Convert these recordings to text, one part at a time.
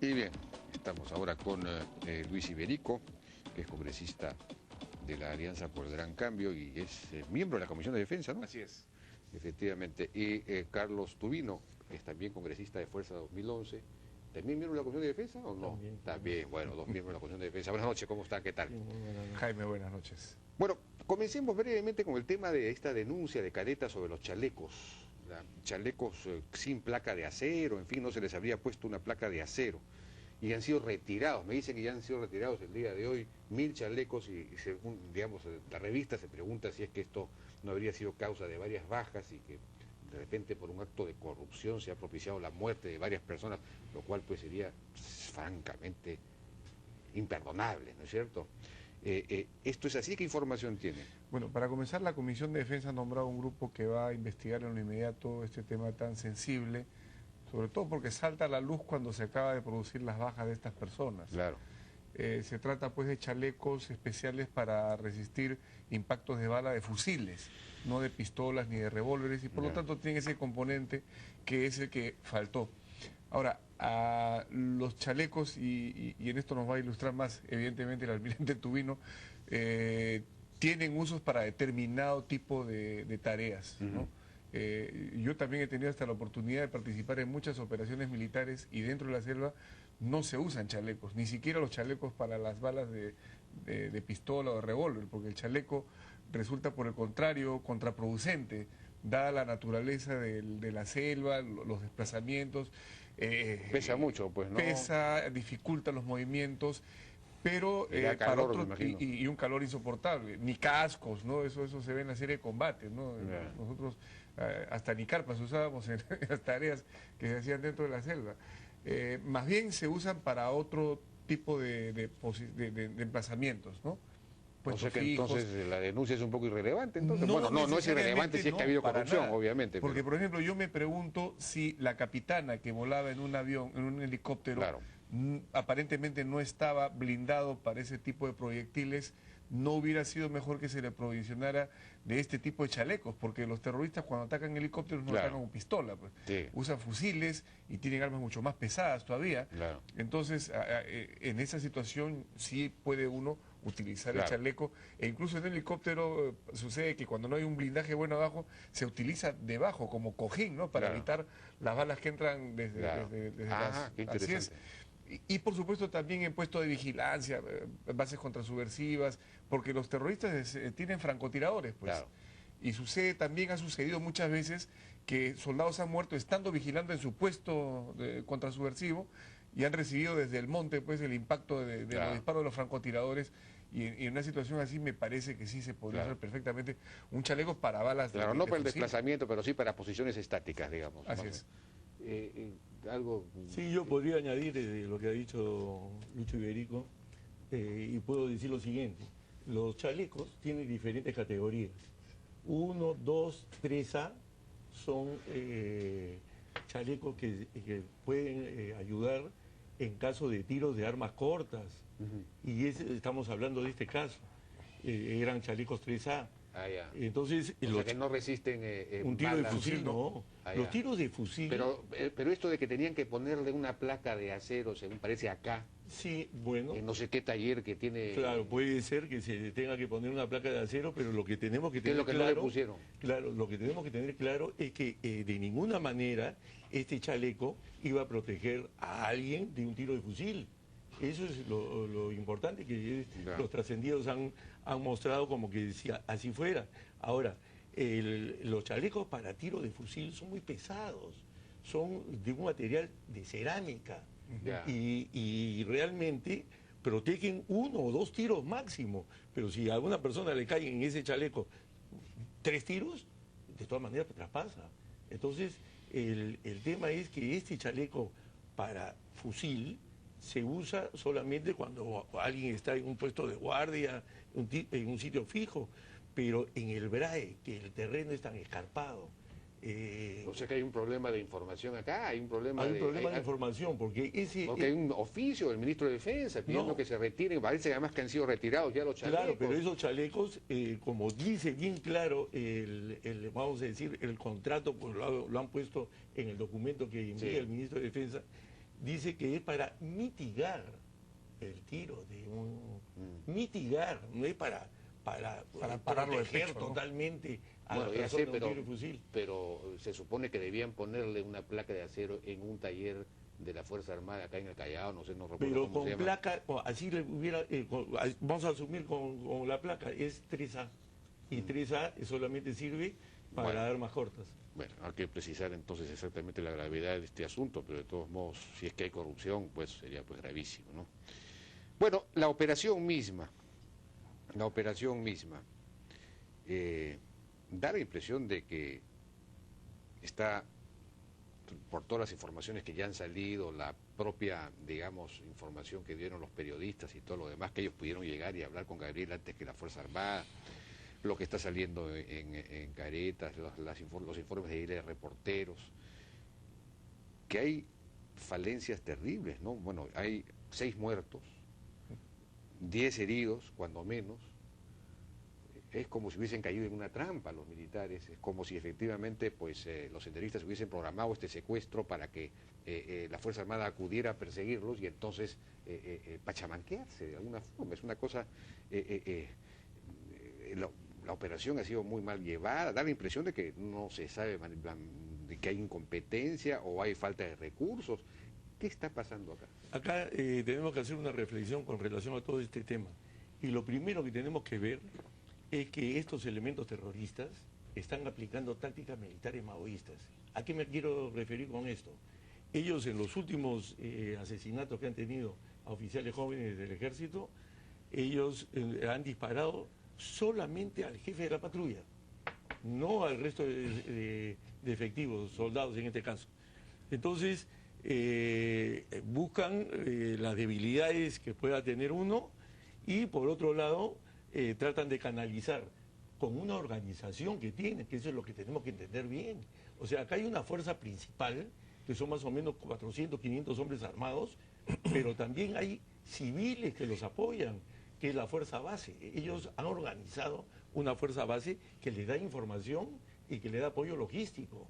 Y bien, estamos ahora con Luis Iberico, que es congresista de la Alianza por el Gran Cambio y es miembro de la Comisión de Defensa, ¿no? Así es. Efectivamente. Y Carlos Tubino, que es también congresista de Fuerza 2011. ¿También miembro de la Comisión de Defensa o no? También, bueno, dos miembros de la Comisión de Defensa. Buenas noches, ¿cómo está? ¿Qué tal? Sí, Jaime, buenas noches. Bueno, comencemos brevemente con el tema de esta denuncia de Caleta sobre los chalecos. Chalecos sin placa de acero, en fin, no se les habría puesto una placa de acero. Y han sido retirados, me dicen que ya han sido retirados el día de hoy 1000 chalecos y según, digamos, la revista se pregunta si es que esto no habría sido causa de varias bajas y que de repente por un acto de corrupción se ha propiciado la muerte de varias personas, lo cual pues sería francamente imperdonable, ¿no es cierto? ¿Esto es así? ¿Qué información tiene? Bueno, para comenzar, la Comisión de Defensa ha nombrado un grupo que va a investigar en lo inmediato este tema tan sensible, sobre todo porque salta a la luz cuando se acaba de producir las bajas de estas personas. Claro. Se trata pues de chalecos especiales para resistir impactos de bala de fusiles, no de pistolas ni de revólveres, y por lo tanto tiene ese componente que es el que faltó. Ahora, a los chalecos, y en esto nos va a ilustrar más evidentemente el almirante Tubino, tienen usos para determinado tipo de tareas, ¿no? Yo también he tenido hasta la oportunidad de participar en muchas operaciones militares y dentro de la selva no se usan chalecos, ni siquiera los chalecos para las balas de pistola o de revólver, porque el chaleco resulta por el contrario contraproducente, dada la naturaleza de la selva, los desplazamientos. Pesa mucho, pues, ¿no? Pesa, dificulta los movimientos, pero para otros, y un calor insoportable. Ni cascos, ¿no? Eso se ve en la serie de combates, ¿no? Nosotros hasta ni carpas usábamos en las tareas que se hacían dentro de la selva. Más bien se usan para otro tipo de emplazamientos, ¿no? O sea que entonces la denuncia es un poco irrelevante, entonces. No, bueno, no es irrelevante si es que ha habido corrupción, obviamente. Porque, por ejemplo, yo me pregunto si la capitana que volaba en un avión, en un helicóptero, claro, aparentemente no estaba blindado para ese tipo de proyectiles, no hubiera sido mejor que se le provisionara de este tipo de chalecos, porque los terroristas cuando atacan helicópteros no atacan con pistola, pues. Sí. Usan fusiles y tienen armas mucho más pesadas todavía. Claro. Entonces, en esa situación sí puede uno utilizar el chaleco, e incluso en el helicóptero sucede que cuando no hay un blindaje bueno abajo, se utiliza debajo como cojín, ¿no? Para evitar las balas que entran desde las... Qué interesante. Así es. Y por supuesto también en puesto de vigilancia, bases contrasubversivas, porque los terroristas tienen francotiradores, pues. Claro. Y también ha sucedido muchas veces que soldados han muerto estando vigilando en su puesto contrasubversivo y han recibido desde el monte pues el impacto de los disparos de los francotiradores, y en una situación así me parece que sí se podría hacer perfectamente un chaleco para balas de no para el desplazamiento, pero sí para posiciones estáticas, digamos. Así es. Algo... Sí, yo podría añadir lo que ha dicho Lucho Iberico, y puedo decir lo siguiente. Los chalecos tienen diferentes categorías. 1, 2, 3A son chalecos que pueden ayudar en caso de tiros de armas cortas. Y estamos hablando de este caso. Eran chalecos 3A. Entonces, o sea que no resisten un tiro de fusil, no. Los tiros de fusil... Pero esto de que tenían que ponerle una placa de acero, según parece acá... Sí, bueno... En no sé qué taller que tiene... Claro, puede ser que se tenga que poner una placa de acero, pero lo que tenemos que tener claro... ¿Qué es lo que no le pusieron? Claro, lo que tenemos que tener claro es que de ninguna manera este chaleco iba a proteger a alguien de un tiro de fusil. Eso es lo importante, que los trascendidos han mostrado como que así fuera. Ahora, los chalecos para tiro de fusil son muy pesados, son de un material de cerámica y realmente protegen 1 o 2 tiros máximo, pero si a alguna persona le caen en ese chaleco 3 tiros, de todas maneras traspasa. Entonces, el tema es que este chaleco para fusil se usa solamente cuando alguien está en un puesto de guardia, en un sitio fijo, pero en el BRAE, que el terreno es tan escarpado. O sea que hay un problema de información acá, hay un problema de información, porque hay un oficio del ministro de Defensa pidiendo que se retiren, parece que además que han sido retirados ya los chalecos. Claro, pero esos chalecos, como dice bien claro, vamos a decir, el contrato, pues lo han puesto en el documento que envía el ministro de Defensa, dice que es para mitigar el tiro de un... Mitigar, no es para pararlo de proteger pecho, ¿no? totalmente a Bueno, la ya persona sé, de un tiro de fusil. pero se supone que debían ponerle una placa de acero en un taller de la Fuerza Armada acá en el Callao, no sé, no recuerdo Pero cómo se con llama. placa, así le hubiera, vamos a asumir con la placa, es 3A. Y 3A solamente sirve para Bueno. armas cortas. Bueno, hay que precisar entonces exactamente la gravedad de este asunto, pero de todos modos, si es que hay corrupción, pues sería pues gravísimo, ¿no? Bueno, la operación misma, da la impresión de que está, por todas las informaciones que ya han salido, la propia, digamos, información que dieron los periodistas y todo lo demás, que ellos pudieron llegar y hablar con Gabriel antes que la Fuerza Armada, lo que está saliendo en Caretas, los informes de reporteros, que hay falencias terribles, ¿no? Bueno, hay 6 muertos, 10 heridos, cuando menos. Es como si hubiesen caído en una trampa los militares, es como si efectivamente pues los senderistas hubiesen programado este secuestro para que la Fuerza Armada acudiera a perseguirlos y entonces pachamanquearse de alguna forma. Es una cosa... la operación ha sido muy mal llevada, da la impresión de que no se sabe, de que hay incompetencia o hay falta de recursos. ¿Qué está pasando acá? Acá tenemos que hacer una reflexión con relación a todo este tema. Y lo primero que tenemos que ver es que estos elementos terroristas están aplicando tácticas militares maoístas. ¿A qué me quiero referir con esto? Ellos en los últimos asesinatos que han tenido a oficiales jóvenes del ejército, ellos han disparado solamente al jefe de la patrulla, no al resto de efectivos, soldados en este caso. Entonces, buscan las debilidades que pueda tener uno y por otro lado tratan de canalizar con una organización que tienen, que eso es lo que tenemos que entender bien. O sea, acá hay una fuerza principal, que son más o menos 400, 500 hombres armados, pero también hay civiles que los apoyan, que es la fuerza base. Ellos han organizado una fuerza base que le da información y que le da apoyo logístico.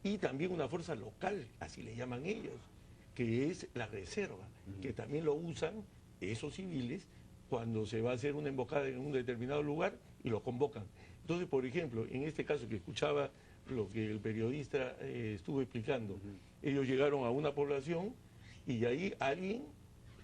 Y también una fuerza local, así le llaman ellos, que es la reserva, que también lo usan esos civiles cuando se va a hacer una emboscada en un determinado lugar y lo convocan. Entonces, por ejemplo, en este caso que escuchaba lo que el periodista estuvo explicando, ellos llegaron a una población y ahí alguien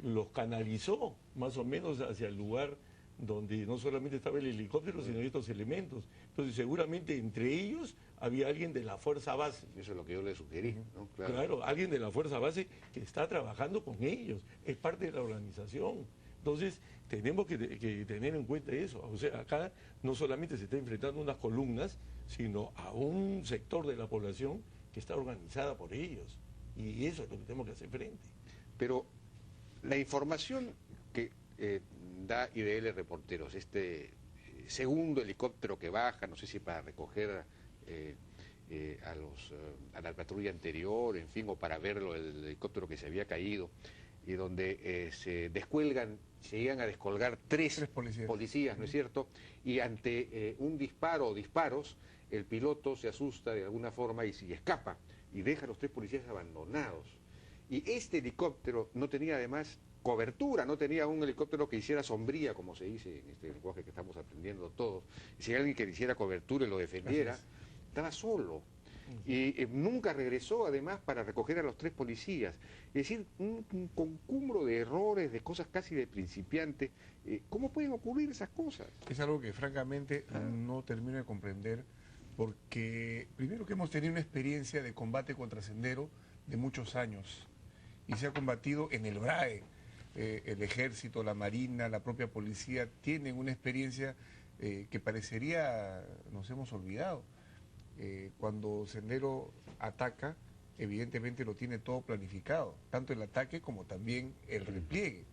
los canalizó más o menos hacia el lugar donde no solamente estaba el helicóptero, sino estos elementos. Entonces, seguramente entre ellos había alguien de la fuerza base. Eso es lo que yo le sugerí, ¿no? Claro, alguien de la fuerza base que está trabajando con ellos, es parte de la organización. Entonces, tenemos que tener en cuenta eso. O sea, acá no solamente se está enfrentando a unas columnas, sino a un sector de la población que está organizada por ellos. Y eso es lo que tenemos que hacer frente. Pero la información que da IDL Reporteros, este segundo helicóptero que baja, no sé si para recoger a la patrulla anterior, en fin, o para verlo, el helicóptero que se había caído, y donde se descuelgan, se llegan a descolgar tres policías, ¿no es cierto? Y ante un disparo o disparos, el piloto se asusta de alguna forma y escapa, y deja a los 3 policías abandonados. Y este helicóptero no tenía además cobertura, no tenía un helicóptero que hiciera sombría, como se dice en este lenguaje que estamos aprendiendo todos. Si alguien que le hiciera cobertura y lo defendiera, estaba solo. Y nunca regresó además para recoger a los 3 policías. Es decir, un concumbro de errores, de cosas casi de principiante. ¿Cómo pueden ocurrir esas cosas? Es algo que francamente no termino de comprender, porque primero que hemos tenido una experiencia de combate contra Sendero de muchos años y se ha combatido en el BRAE. El ejército, la marina, la propia policía tienen una experiencia que parecería nos hemos olvidado. Cuando Sendero ataca, evidentemente lo tiene todo planificado, tanto el ataque como también el repliegue.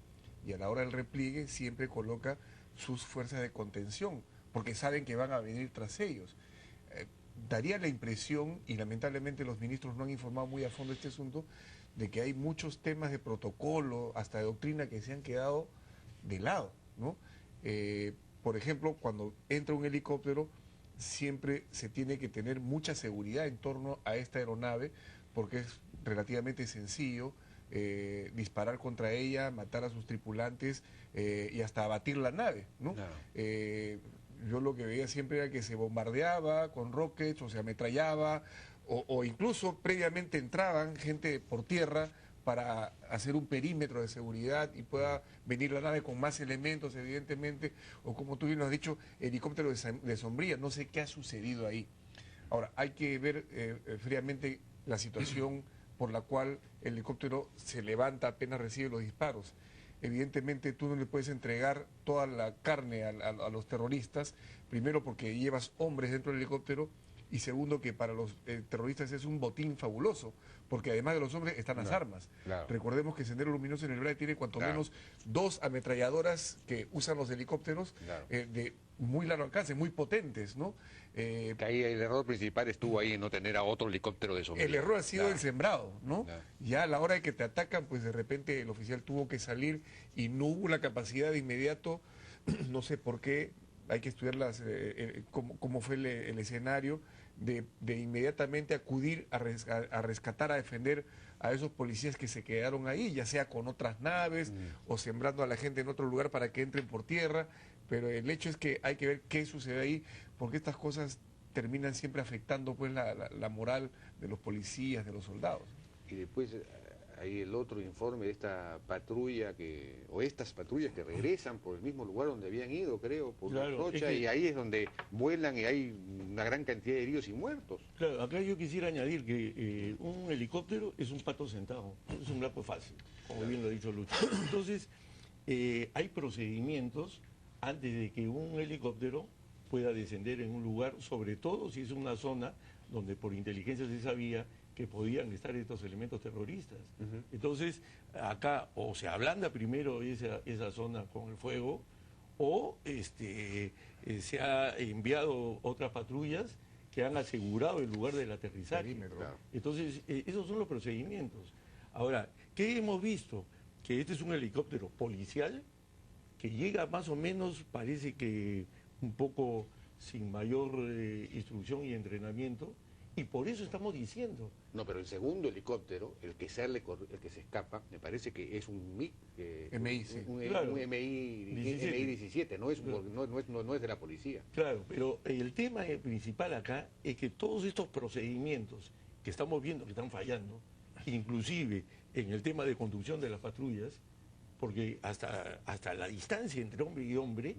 Y a la hora del repliegue siempre coloca sus fuerzas de contención, porque saben que van a venir tras ellos. Daría la impresión, y lamentablemente los ministros no han informado muy a fondo este asunto, de que hay muchos temas de protocolo, hasta de doctrina, que se han quedado de lado, ¿no? Por ejemplo, cuando entra un helicóptero, siempre se tiene que tener mucha seguridad en torno a esta aeronave, porque es relativamente sencillo disparar contra ella, matar a sus tripulantes y hasta abatir la nave, ¿no? Claro. Yo lo que veía siempre era que se bombardeaba con rockets o se ametrallaba o incluso previamente entraban gente por tierra para hacer un perímetro de seguridad y pueda venir la nave con más elementos, evidentemente, o como tú bien lo has dicho, helicóptero de sombría. No sé qué ha sucedido ahí. Ahora, hay que ver fríamente la situación por la cual el helicóptero se levanta apenas recibe los disparos. Evidentemente tú no le puedes entregar toda la carne a los terroristas, primero porque llevas hombres dentro del helicóptero y segundo que para los terroristas es un botín fabuloso, porque además de los hombres están las armas. Claro. Recordemos que Sendero Luminoso en el Braille tiene cuanto Claro. menos 2 ametralladoras que usan los helicópteros Claro. de muy largo alcance, muy potentes, ¿no? Que ahí el error principal estuvo ahí en no tener a otro helicóptero de sombría. El error ha sido Claro. el sembrado, ¿no? Claro. Ya a la hora de que te atacan, pues de repente el oficial tuvo que salir y no hubo la capacidad de inmediato, no sé por qué, hay que estudiar cómo fue el escenario, de inmediatamente acudir a rescatar, a defender a esos policías que se quedaron ahí, ya sea con otras naves o sembrando a la gente en otro lugar para que entren por tierra, pero el hecho es que hay que ver qué sucede ahí, porque estas cosas terminan siempre afectando pues la moral de los policías, de los soldados. Y después hay el otro informe de esta patrulla o estas patrullas que regresan por el mismo lugar donde habían ido, creo, por la Claro, Rocha, es que- y ahí es donde vuelan y hay una gran cantidad de heridos y muertos. Claro, acá yo quisiera añadir que un helicóptero es un pato sentado, es un lapo fácil, como bien lo ha dicho Lucho. Entonces, hay procedimientos antes de que un helicóptero pueda descender en un lugar, sobre todo si es una zona donde por inteligencia se sabía que podían estar estos elementos terroristas. Entonces, acá o se ablanda primero esa zona con el fuego, o se ha enviado otras patrullas que han asegurado el lugar del aterrizaje. Perímetro. Claro. Entonces, esos son los procedimientos. Ahora, ¿qué hemos visto? Que este es un helicóptero policial que llega más o menos, parece que un poco sin mayor instrucción y entrenamiento, y por eso estamos diciendo. No, pero el segundo helicóptero, el que se escapa, me parece que es un MiG, MI, sí. Claro. un MI 17. MI-17, no es, Claro. no es de la policía. Claro, pero el tema principal acá es que todos estos procedimientos que estamos viendo que están fallando, inclusive en el tema de conducción de las patrullas, porque hasta la distancia entre hombre y hombre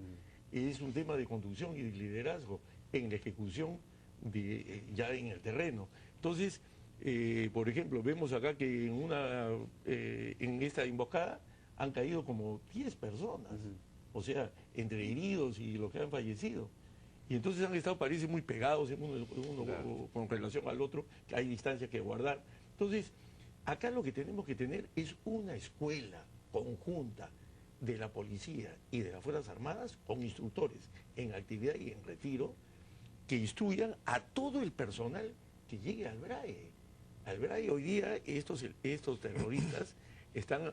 es un tema de conducción y de liderazgo en la ejecución ya en el terreno. Entonces, por ejemplo, vemos acá que en esta emboscada han caído como 10 personas, o sea, entre heridos y los que han fallecido. Y entonces han estado, parece, muy pegados uno Claro. con relación al otro, que hay distancia que guardar. Entonces, acá lo que tenemos que tener es una escuela conjunta de la policía y de las Fuerzas Armadas con instructores en actividad y en retiro que instruyan a todo el personal que llegue al BRAE. Al BRAE hoy día estos terroristas están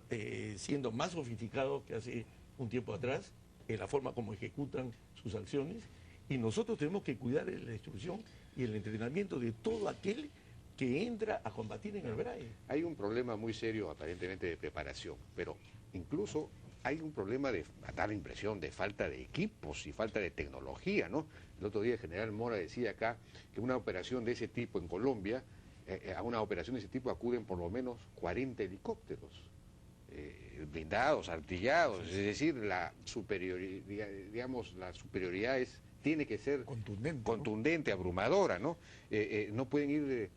siendo más sofisticados que hace un tiempo atrás en la forma como ejecutan sus acciones, y nosotros tenemos que cuidar de la instrucción y el entrenamiento de todo aquel que entra a combatir en el BRAE. Hay un problema muy serio aparentemente de preparación, pero incluso hay un problema da la impresión de falta de equipos y falta de tecnología, ¿no? El otro día el general Mora decía acá que una operación de ese tipo en Colombia, a una operación de ese tipo acuden por lo menos 40 helicópteros, blindados, artillados, es decir, la superioridad, digamos, tiene que ser Contundente, ¿no? abrumadora, ¿no? No pueden ir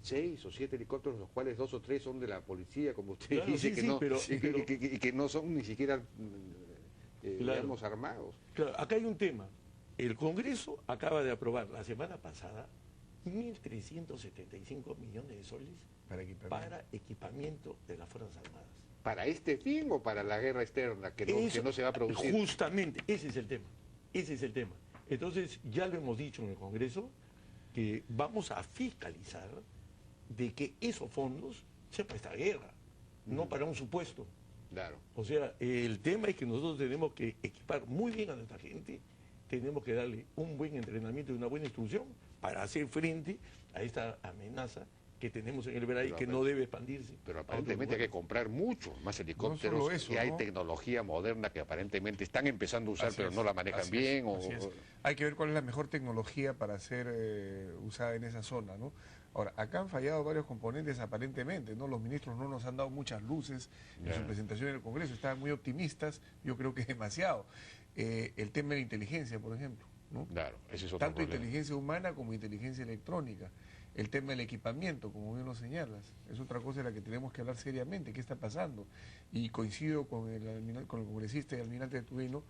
6 o 7 helicópteros, los cuales 2 o 3 son de la policía, como usted Claro, dice, sí, que, sí, no, pero- y que no son ni siquiera, Claro. digamos, armados. Claro, acá hay un tema. El Congreso acaba de aprobar la semana pasada 1.375 millones de soles para equipamiento de las Fuerzas Armadas. ¿Para este fin o para la guerra externa que Eso, no se va a producir? Justamente, ese es el tema. Ese es el tema. Entonces, ya lo hemos dicho en el Congreso, que vamos a fiscalizar de que esos fondos sean para esta guerra, no para un supuesto. Claro. O sea, el tema es que nosotros tenemos que equipar muy bien a nuestra gente, tenemos que darle un buen entrenamiento y una buena instrucción para hacer frente a esta amenaza que tenemos en el Veray, que no debe expandirse. Pero aparentemente hay que comprar muchos más helicópteros, solo eso, y hay ¿no? tecnología moderna que aparentemente están empezando a usar, pero no la manejan bien. Hay que ver cuál es la mejor tecnología para ser usada en esa zona, ¿no? Ahora, acá han fallado varios componentes aparentemente, ¿no? Los ministros no nos han dado muchas luces en su presentación en el Congreso, estaban muy optimistas, yo creo que es demasiado. El tema de la inteligencia, por ejemplo, ¿no? Claro, ese es otro Tanto problema. inteligencia humana como inteligencia electrónica. El tema del equipamiento, como bien lo señalas, es otra cosa de la que tenemos que hablar seriamente, qué está pasando. Y coincido con el congresista y almirante de Tueno,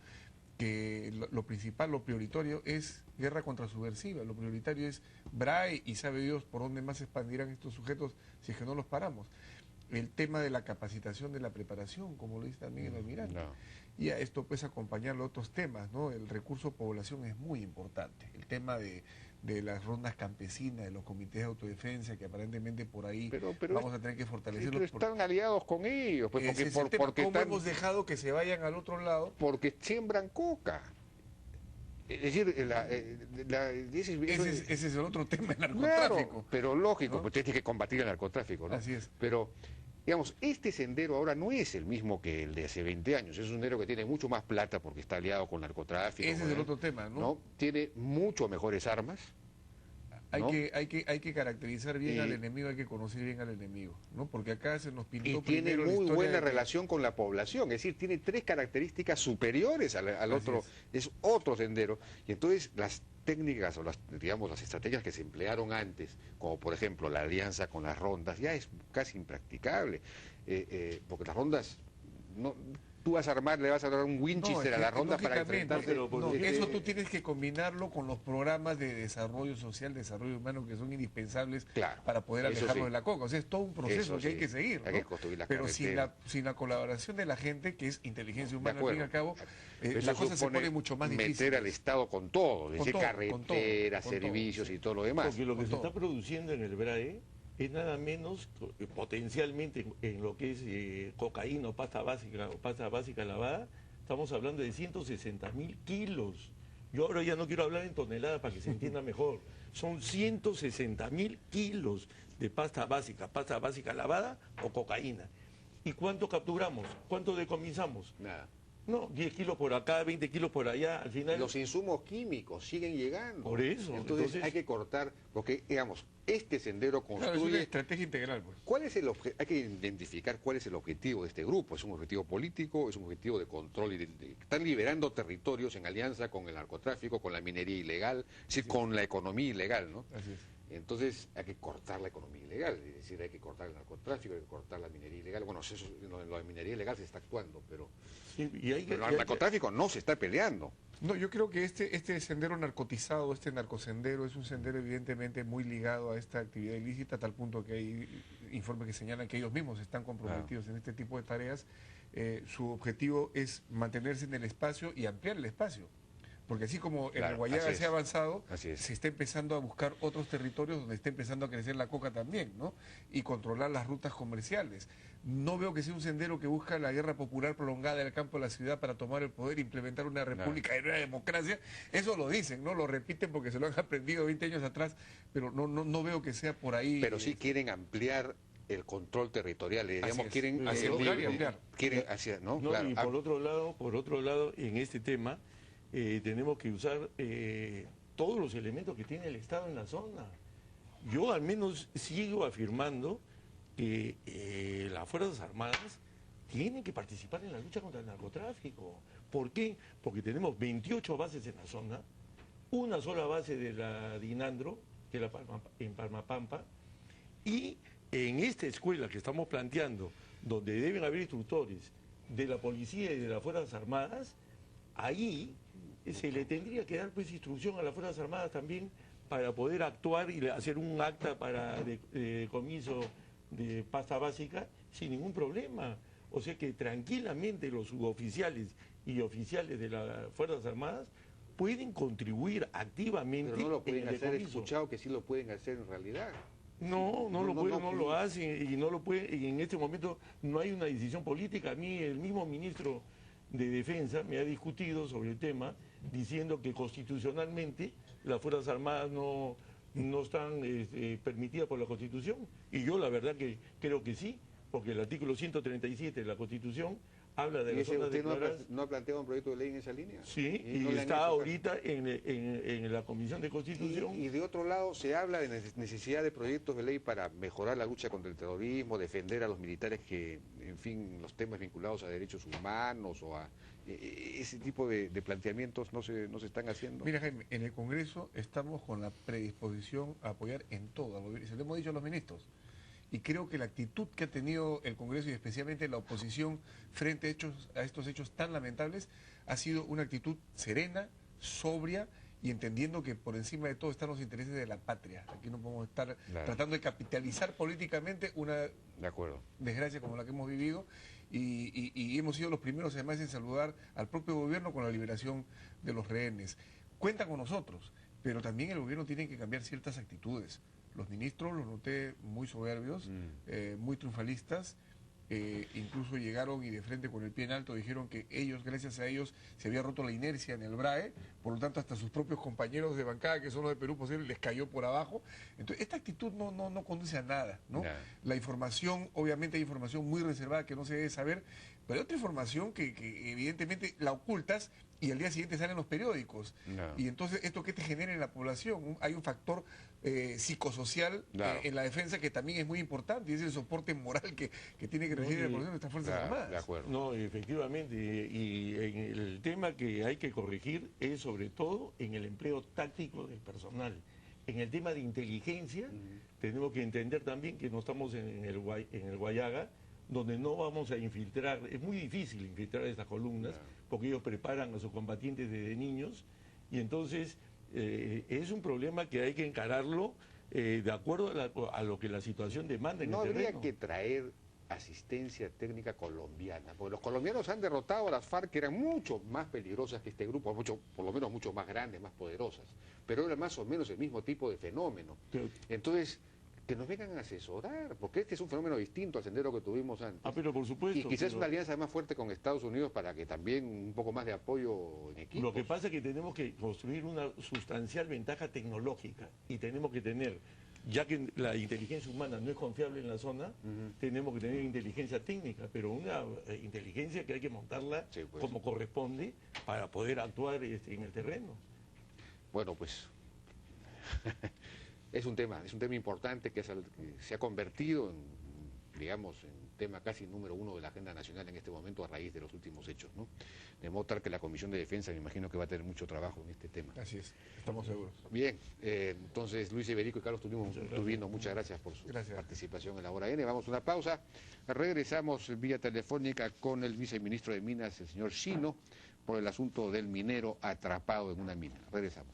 que lo principal, lo prioritario es guerra contra subversiva, lo prioritario es BRAE y sabe Dios por dónde más se expandirán estos sujetos si es que no los paramos. El tema de la capacitación de la preparación, como lo dice también el almirante. No. Y a esto pues acompañarlo a otros temas, ¿no? El recurso población es muy importante. El tema de las rondas campesinas, de los comités de autodefensa, que aparentemente por ahí vamos a tener que fortalecerlos. Pero están aliados con ellos, pues, porque ¿Cómo hemos dejado que se vayan al otro lado? Porque siembran coca. Es decir, ese es el otro tema, el narcotráfico. Claro, pero lógico, ¿no? Pues tienes que combatir el narcotráfico, ¿no? Así es. Pero, digamos, este sendero ahora no es el mismo que el de hace 20 años. Es un sendero que tiene mucho más plata porque está aliado con narcotráfico. Ese es el otro tema, ¿no? Tiene mucho mejores armas. Hay ¿no? que caracterizar bien al enemigo, hay que conocer bien al enemigo, ¿no? Porque acá se nos pintó y tiene primero muy la buena relación con la población, es decir, tiene 3 características superiores al otro, es otro sendero. Y entonces las técnicas o las estrategias que se emplearon antes, como por ejemplo la alianza con las rondas, ya es casi impracticable, porque las rondas no. Tú vas a armar, le vas a dar un Winchester a la ronda para enfrentarse. Eso tú tienes que combinarlo con los programas de desarrollo social, desarrollo humano, que son indispensables para poder alejarlo de la coca. O sea, es todo un proceso que hay que seguir, ¿no? Hay que construir la Pero sin la colaboración de la gente, que es inteligencia humana, al fin y al cabo, la cosa se pone mucho más difícil. Meter al Estado con todo, desde carreteras, servicios y todo lo demás. Porque lo que se está produciendo en el BRAE es nada menos potencialmente en lo que es cocaína o pasta básica lavada, estamos hablando de 160.000 kilos. Yo ahora ya no quiero hablar en toneladas para que se entienda mejor. Son 160.000 kilos de pasta básica lavada o cocaína. ¿Y cuánto capturamos? ¿Cuánto decomisamos? Nada. No, 10 kilos por acá, 20 kilos por allá, al final... Los insumos químicos siguen llegando. Por eso. Entonces hay que cortar, porque, digamos, este sendero construye... Claro, es una estrategia integral, pues. ¿Cuál es hay que identificar cuál es el objetivo de este grupo? ¿Es un objetivo político? ¿Es un objetivo de control? Están liberando territorios en alianza con el narcotráfico, con la minería ilegal, es decir, con la economía ilegal, ¿no? Así es. Entonces hay que cortar la economía ilegal, es decir, hay que cortar el narcotráfico, hay que cortar la minería ilegal. Bueno, eso, en lo de minería ilegal se está actuando, pero, pero el narcotráfico no se está peleando. No, yo creo que este sendero narcotizado, este narcosendero, es un sendero evidentemente muy ligado a esta actividad ilícita, a tal punto que hay informes que señalan que ellos mismos están comprometidos en este tipo de tareas. Su objetivo es mantenerse en el espacio y ampliar el espacio. Porque así como en el Guayaga se ha avanzado, se está empezando a buscar otros territorios donde está empezando a crecer la coca también, ¿no? Y controlar las rutas comerciales. No veo que sea un sendero que busca la guerra popular prolongada en el campo de la ciudad para tomar el poder, implementar una república y una democracia. Eso lo dicen, ¿no? Lo repiten porque se lo han aprendido 20 años atrás, pero no veo que sea por ahí. Pero sí quieren ampliar el control territorial, digamos, quieren ampliar. Quieren hacia, ¿no? No, claro. Y por otro lado, en este tema, tenemos que usar todos los elementos que tiene el Estado en la zona. Yo al menos sigo afirmando que las Fuerzas Armadas tienen que participar en la lucha contra el narcotráfico. ¿Por qué? Porque tenemos 28 bases en la zona, una sola base de la Dinandro, que es en Palmapampa, y en esta escuela que estamos planteando, donde deben haber instructores de la policía y de las Fuerzas Armadas, ahí se le tendría que dar pues instrucción a las Fuerzas Armadas también para poder actuar y hacer un acta para decomiso de pasta básica sin ningún problema. O sea que tranquilamente los suboficiales y oficiales de las Fuerzas Armadas pueden contribuir activamente. Pero no lo pueden en el hacer, he decomiso. escuchado que sí lo pueden hacer en realidad. No lo hacen y no lo pueden, y en este momento no hay una decisión política. A mí el mismo ministro de Defensa me ha discutido sobre el tema, diciendo que constitucionalmente las Fuerzas Armadas no no están permitidas por la Constitución. Y yo la verdad que creo que sí, porque el artículo 137 de la Constitución habla de ¿Y las ese zonas usted declaradas. no ha planteado un proyecto de ley en esa línea? Sí, ¿Y y no le han está hecho caso? ahorita en la Comisión de Constitución. Y de otro lado se habla de necesidad de proyectos de ley para mejorar la lucha contra el terrorismo, defender a los militares que, en fin, los temas vinculados a derechos humanos o a ese tipo de planteamientos no se están haciendo. Mira, Jaime, en el Congreso estamos con la predisposición a apoyar en todo, se lo hemos dicho a los ministros. Y creo que la actitud que ha tenido el Congreso y especialmente la oposición frente a estos hechos tan lamentables ha sido una actitud serena, sobria y entendiendo que por encima de todo están los intereses de la patria. Aquí no podemos estar tratando de capitalizar políticamente una desgracia como la que hemos vivido y hemos sido los primeros además en saludar al propio gobierno con la liberación de los rehenes. Cuenta con nosotros, pero también el gobierno tiene que cambiar ciertas actitudes. Los ministros los noté muy soberbios, muy triunfalistas, incluso llegaron y de frente con el pie en alto dijeron que ellos, gracias a ellos, se había roto la inercia en el BRAE, por lo tanto hasta sus propios compañeros de bancada, que son los de Perú Posible, les cayó por abajo. Entonces, esta actitud no conduce a nada, ¿no? La información, obviamente hay información muy reservada que no se debe saber, pero hay otra información que evidentemente la ocultas y al día siguiente salen los periódicos. Y entonces, ¿esto qué te genera en la población? Hay un factor psicosocial en la defensa que también es muy importante y es el soporte moral que tiene que recibir la población de estas Fuerzas Armadas. De acuerdo. No, efectivamente, y el tema que hay que corregir es sobre todo en el empleo táctico del personal. En el tema de inteligencia, tenemos que entender también que no estamos en el Guayaga, donde no vamos a infiltrar, es muy difícil infiltrar estas columnas, porque ellos preparan a sus combatientes desde niños, y entonces es un problema que hay que encararlo de acuerdo a lo que la situación demanda en el terreno. No habría que traer asistencia técnica colombiana, porque los colombianos han derrotado a las FARC, que eran mucho más peligrosas que este grupo, por lo menos mucho más grandes, más poderosas, pero era más o menos el mismo tipo de fenómeno. Entonces, que nos vengan a asesorar, porque este es un fenómeno distinto al sendero que tuvimos antes. Pero por supuesto. Y quizás una alianza más fuerte con Estados Unidos para que también un poco más de apoyo en equipo. Lo que pasa es que tenemos que construir una sustancial ventaja tecnológica y tenemos que tener, ya que la inteligencia humana no es confiable en la zona, tenemos que tener inteligencia técnica, pero una inteligencia que hay que montarla como corresponde para poder actuar en el terreno. Bueno, pues es un tema importante que se ha convertido en, digamos, en tema casi número uno de la agenda nacional en este momento a raíz de los últimos hechos, ¿no? De modo tal que la Comisión de Defensa me imagino que va a tener mucho trabajo en este tema. Así es, estamos seguros. Bien, entonces Luis Iberico y Carlos Turbino, muchas gracias por su participación en la Hora N. Vamos a una pausa, regresamos vía telefónica con el viceministro de Minas, el señor Chino, por el asunto del minero atrapado en una mina. Regresamos.